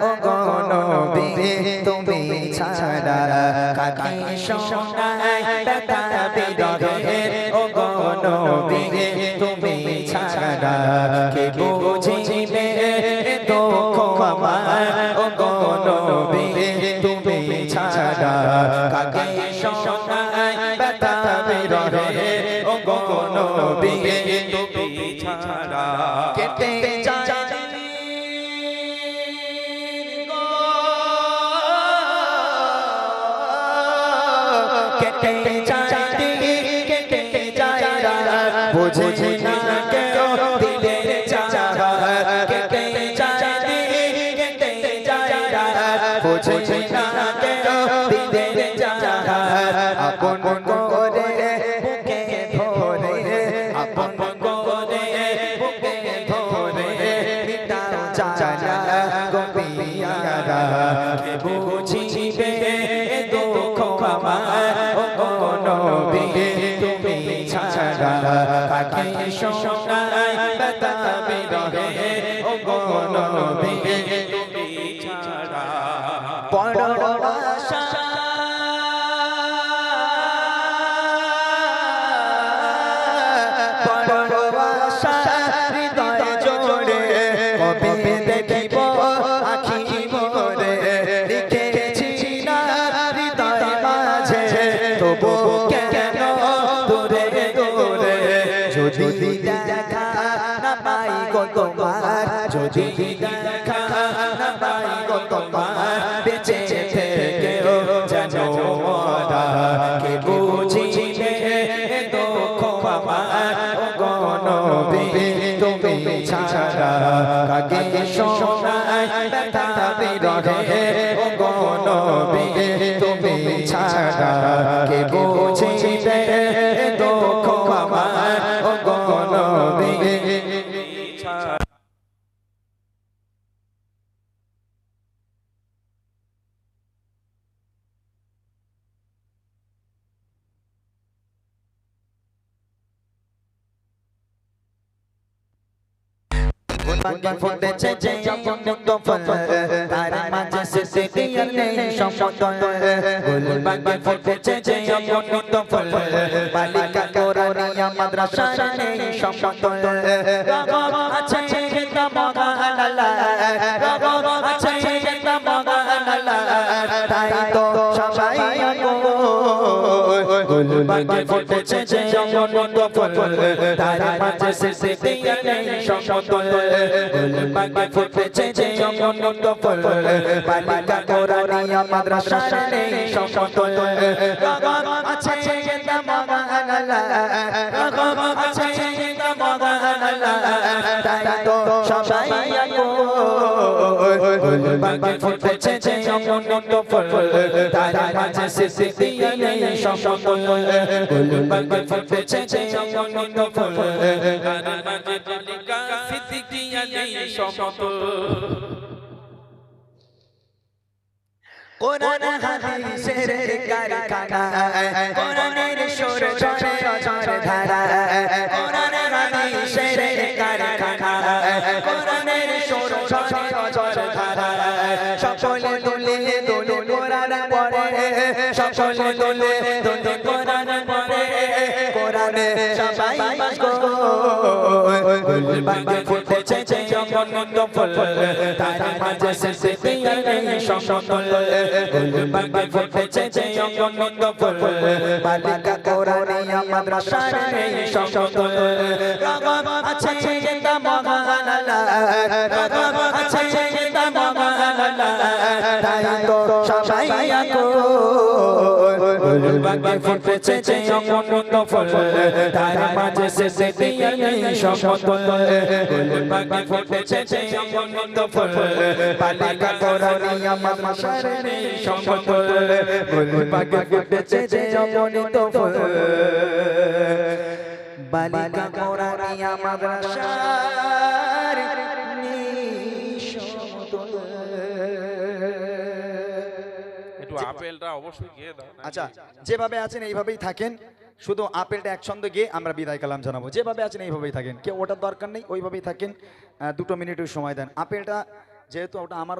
ও গো নবী তুমি ছাড়া কাকে শোনাই ব্যথা বিরহে ও গো নবী তুমি ছাড়া কে বুঝিবে দুঃখ আমার ও গো নবী তুমি ছাড়া কাকে শোনাই ব্যথা বিরহে ও গো নবী তুমি ছাড়া কেটে যায় কেটে যায় বুঝি না কেউ দিলের চারা কেটে যায় বুঝি না কেউ দিলের চারা আপন করে বুকে ধরে আপন করে বুকে ধরে মিটাও চারা গোপিয়ারা কে বুঝিবে দুঃখ আমার ও গো নবী তুমি ছাড়া কাকে শোনাই ব্যথা বিরহে ও গো নবী তুমি ছাড়া বড় আশা বড় আশা হৃদয় জোড়ে কবে দেখিব আখি ভরে লিখেছি না হৃদয় মাঝে তবু কেন দূরে দূরে যদি দেখা না পাই গো তোমার যদি দেখা না পাই গো তোমার বেঁচে থেকেও জানো মোরা কে বুঝিবে দুঃখ আমার ও গো নবী তুমি ছাড়া কাকে শোনাই ব্যথা বিরহে ও গো নবী তুমি ছাড়া কে বুঝিবে দুঃখ আমার ও গো নবী ছাড়া বাকি ফুটেছে যে অমৃত ফল তার মাঝে সিদ্দিকিয়ার নেই সম্পদ গোল বাকি ফুটেছে যে অমৃত ফল বালিকা কোরআনিয়া মাদ্রাসার নেই সম্পদ রব আছে গীতা মগান আল্লাহ রব আছে গীতা মগান আল্লাহ তাই তো সবাই গোল বাকি ফুটেছে যে অমৃত ফল তার মাঝে সিদ্দিকিয়ার নেই সম্পদ গোল বাকি ফুটেছে যে অমৃত ফল বালিকা কোরআনিয়া মাদ্রাসার নেই সম্পদ রব আছে গীতা মগান আল্লাহ রব আছে গীতা মগান আল্লাহ তাই তো সবাই গোল বাকি ফুটেছে যে অমৃত ফল তার মাঝে সিদ্দিকিয়ার নেই সম্পদ গোল বাকি ফুটেছে যে অমৃত ফল তার মাঝে বালিকা সিদ্দিকিয়ার নেই সম্পদ কোরআন হাদিসের কারখানা কোরআনের সুর ঝরে ঝরে ধারা কোরআন হাদিসের কারখানা কোরআনের সুর ঝরে ঝরে ধারা সকলে দুলে দুলে কোরআন পড়ে সকলে দুলে দুলে কোরআন পড়ে কোরআনে সবাই গোল বাকি ফুটেছে যে অমৃত ফল তার মাঝে সিদ্দিকিয়ার নেই সম্পদ গোল বাকি ফুটেছে যে অমৃত ফল বালিকা কোরআনিয়া মাদ্রাসার নেই সম্পদ রব আছে গীতা মগান আল্লাহ রব আছে গীতা মগান আল্লাহ তাই তো সবাই গোল বাকি ফুটেছে যে অমৃত ফল তার মাঝে সিদ্দিকিয়ার নেই সম্পদ গোল বাকি ফুটেছে যে অমৃত ফল বালিকা কোরআনিয়া মাদ্রাসার নেই সম্পদ গোল বাকি ফুটেছে যে অমৃত ফল বালিকা কোরআনিয়া মাদ্রাসার নেই সম্পদ একটু আপেলটা অবশ্যই গিয়ে দাও। আচ্ছা যেভাবে আছেন এইভাবেই থাকেন শুধু আপেলটা একসঙ্গে গিয়ে আমরা বিদায় কালাম জানাবো যেভাবে আছেন এইভাবেই থাকেন কেউ ওটার দরকার নেই ওইভাবেই থাকেন 2 মিনিটের সময় দেন আপেলটা যেহেতু ওটা আমার